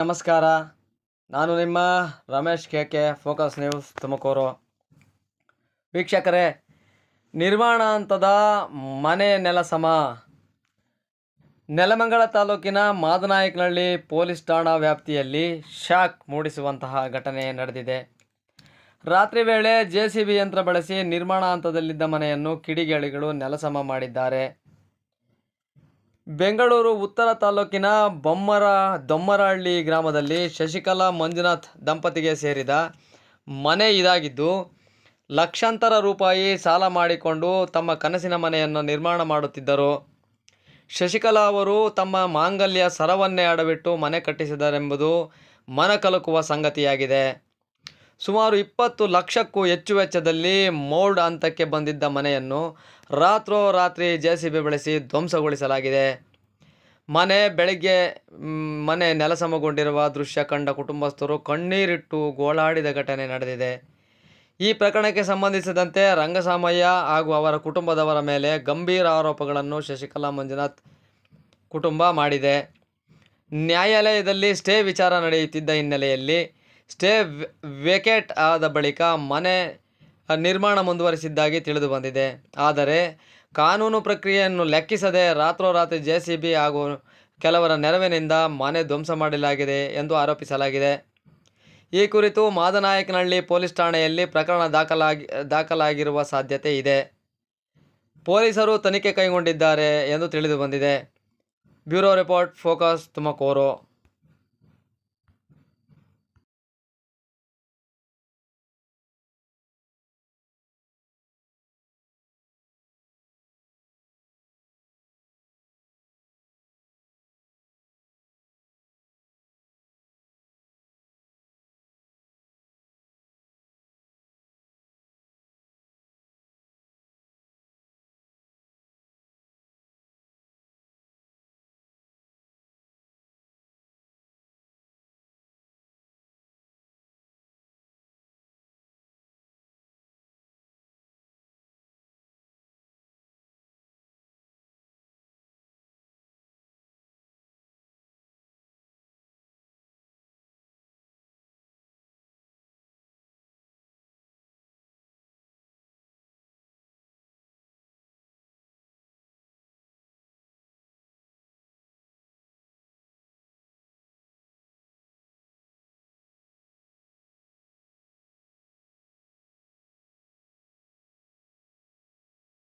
ನಮಸ್ಕಾರ. ನಾನು ನಿಮ್ಮ Ramesh K focus news Tumakuru. ವೀಕ್ಷಕರೇ, ನಿರ್ಮಾಣ ಹಂತದ ಮನೆ ನೆಲಸಮ. ನೆಲಮಂಗಲ ತಾಲೂಕಿನ ಮಾದನಾಯಕನಹಳ್ಳಿ ಪೊಲೀಸ್ ಠಾಣಾ ವ್ಯಾಪ್ತಿಯಲ್ಲಿ ಶಾಕ್ ಮೂಡಿಸುವಂತಹ ಘಟನೆ ನಡೆದಿದೆ. ರಾತ್ರಿ ವೇಳೆ JCB ಯಂತ್ರ ಬಳಸಿ ನಿರ್ಮಾಣ ಹಂತದಲ್ಲಿದ್ದ ಮನೆಯನ್ನು ಕಿಡಿಗೇಡಿಗಳು ನೆಲಸಮ ಮಾಡಿದ್ದಾರೆ. ಬೆಂಗಳೂರು ಉತ್ತರ ತಾಲೂಕಿನ ದೊಮ್ಮರಹಳ್ಳಿ ಗ್ರಾಮದಲ್ಲಿ ಶಶಿಕಲಾ ಮಂಜುನಾಥ್ ದಂಪತಿಗೆ ಸೇರಿದ ಮನೆ ಇದಾಗಿದ್ದು, ಲಕ್ಷಾಂತರ ರೂಪಾಯಿ ಸಾಲ ಮಾಡಿಕೊಂಡು ತಮ್ಮ ಕನಸಿನ ಮನೆಯನ್ನು ನಿರ್ಮಾಣ ಮಾಡುತ್ತಿದ್ದರು. ಶಶಿಕಲಾ ಅವರು ತಮ್ಮ ಮಾಂಗಲ್ಯ ಸರವನ್ನೇ ಅಡವಿಟ್ಟು ಮನೆ ಕಟ್ಟಿಸಿದರೆಂಬುದು ಮನಕಲುಕುವ ಸಂಗತಿಯಾಗಿದೆ. ಸುಮಾರು 20 ಲಕ್ಷಕ್ಕೂ ಹೆಚ್ಚು ವೆಚ್ಚದಲ್ಲಿ ಮೋಲ್ಡ್ ಹಂತಕ್ಕೆ ಬಂದಿದ್ದ ಮನೆಯನ್ನು ರಾತ್ರೋರಾತ್ರಿ JCB ಬಳಸಿ ಧ್ವಂಸಗೊಳಿಸಲಾಗಿದೆ. ಬೆಳಗ್ಗೆ ಮನೆ ನೆಲಸಮಗೊಂಡಿರುವ ದೃಶ್ಯ ಕಂಡ ಕುಟುಂಬಸ್ಥರು ಕಣ್ಣೀರಿಟ್ಟು ಗೋಳಾಡಿದ ಘಟನೆ ನಡೆದಿದೆ. ಈ ಪ್ರಕರಣಕ್ಕೆ ಸಂಬಂಧಿಸಿದಂತೆ ರಂಗಸಾಮಯ್ಯ ಹಾಗೂ ಅವರ ಕುಟುಂಬದವರ ಮೇಲೆ ಗಂಭೀರ ಆರೋಪಗಳನ್ನು ಶಶಿಕಲಾ ಮಂಜುನಾಥ್ ಕುಟುಂಬ ಮಾಡಿದೆ. ನ್ಯಾಯಾಲಯದಲ್ಲಿ ಸ್ಟೇ ವಿಚಾರ ನಡೆಯುತ್ತಿದ್ದ ಹಿನ್ನೆಲೆಯಲ್ಲಿ ಸ್ಟೇ ವೇಕೇಟ್ ಆದ ಬಳಿಕ ಮನೆ ನಿರ್ಮಾಣ ಮುಂದುವರಿಸಿದ್ದಾಗಿ ತಿಳಿದುಬಂದಿದೆ. ಆದರೆ ಕಾನೂನು ಪ್ರಕ್ರಿಯೆಯನ್ನು ಲೆಕ್ಕಿಸದೆ ರಾತ್ರೋರಾತ್ರಿ JCB ಹಾಗೂ ಕೆಲವರ ನೆರವಿನಿಂದ ಮನೆ ಧ್ವಂಸ ಮಾಡಲಾಗಿದೆ ಎಂದು ಆರೋಪಿಸಲಾಗಿದೆ. ಈ ಕುರಿತು ಮಾದನಾಯಕನಹಳ್ಳಿ ಪೊಲೀಸ್ ಠಾಣೆಯಲ್ಲಿ ಪ್ರಕರಣ ದಾಖಲಾಗಿರುವ ಸಾಧ್ಯತೆ ಇದೆ. ಪೊಲೀಸರು ತನಿಖೆ ಕೈಗೊಂಡಿದ್ದಾರೆ ಎಂದು ತಿಳಿದುಬಂದಿದೆ. Bureau report, focus Tumakuru.